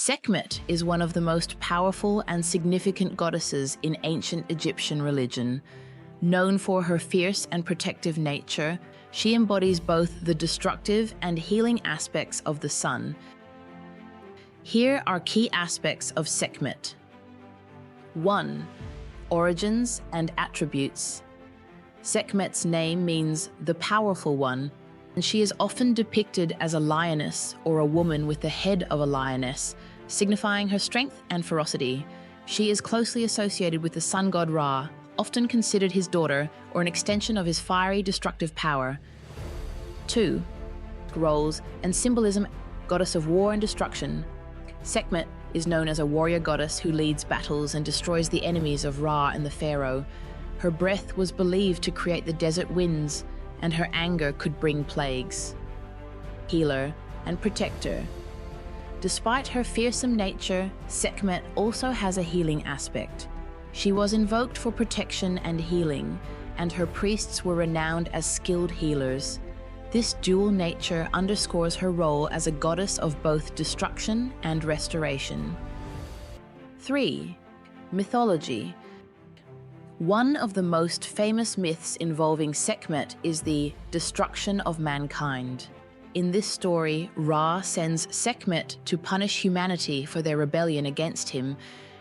Sekhmet is one of the most powerful and significant goddesses in ancient Egyptian religion. Known for her fierce and protective nature, she embodies both the destructive and healing aspects of the sun. Here are key aspects of Sekhmet. 1. Origins and attributes. Sekhmet's name means the powerful one, and she is often depicted as a lioness or a woman with the head of a lioness, signifying her strength and ferocity. She is closely associated with the sun god Ra, often considered his daughter or an extension of his fiery, destructive power. 2. Roles and symbolism. Goddess of war and destruction. Sekhmet is known as a warrior goddess who leads battles and destroys the enemies of Ra and the pharaoh. Her breath was believed to create the desert winds, and her anger could bring plagues. Healer and protector. Despite her fearsome nature, Sekhmet also has a healing aspect. She was invoked for protection and healing, and her priests were renowned as skilled healers. This dual nature underscores her role as a goddess of both destruction and restoration. 3. Mythology. One of the most famous myths involving Sekhmet is the destruction of mankind. In this story, Ra sends Sekhmet to punish humanity for their rebellion against him.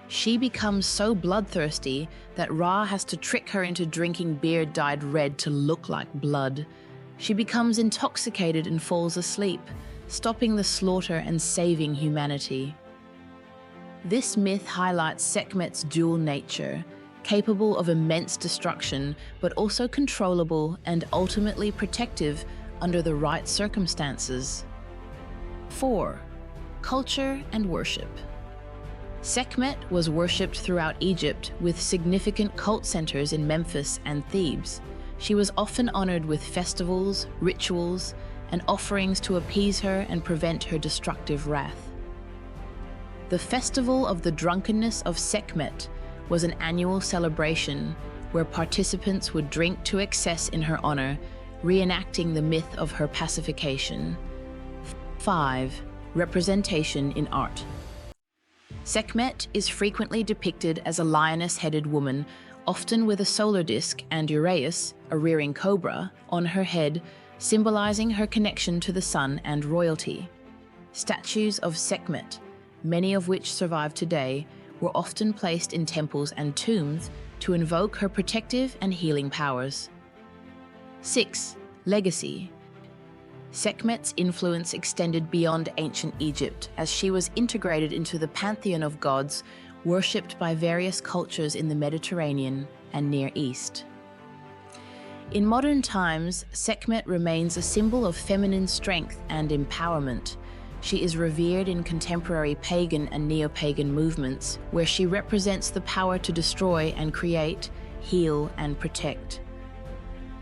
She becomes so bloodthirsty that Ra has to trick her into drinking beer dyed red to look like blood. She becomes intoxicated and falls asleep, stopping the slaughter and saving humanity. This myth highlights Sekhmet's dual nature, capable of immense destruction, but also controllable and ultimately protective under the right circumstances. 4. Culture and worship. Sekhmet was worshipped throughout Egypt, with significant cult centers in Memphis and Thebes. She was often honored with festivals, rituals, and offerings to appease her and prevent her destructive wrath. The Festival of the Drunkenness of Sekhmet was an annual celebration where participants would drink to excess in her honor, reenacting the myth of her pacification. 5. Representation in art. Sekhmet is frequently depicted as a lioness-headed woman, often with a solar disk and Uraeus, a rearing cobra, on her head, symbolizing her connection to the sun and royalty. Statues of Sekhmet, many of which survive today, were often placed in temples and tombs to invoke her protective and healing powers. 6. Legacy. Sekhmet's influence extended beyond ancient Egypt, as she was integrated into the pantheon of gods worshipped by various cultures in the Mediterranean and Near East. In modern times, Sekhmet remains a symbol of feminine strength and empowerment. She is revered in contemporary pagan and neo-pagan movements, where she represents the power to destroy and create, heal and protect.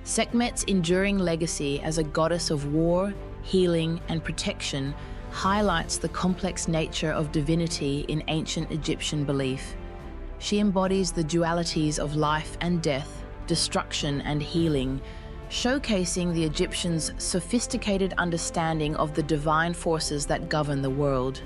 Sekhmet's enduring legacy as a goddess of war, healing and protection highlights the complex nature of divinity in ancient Egyptian belief. She embodies the dualities of life and death, destruction and healing, showcasing the Egyptians' sophisticated understanding of the divine forces that govern the world.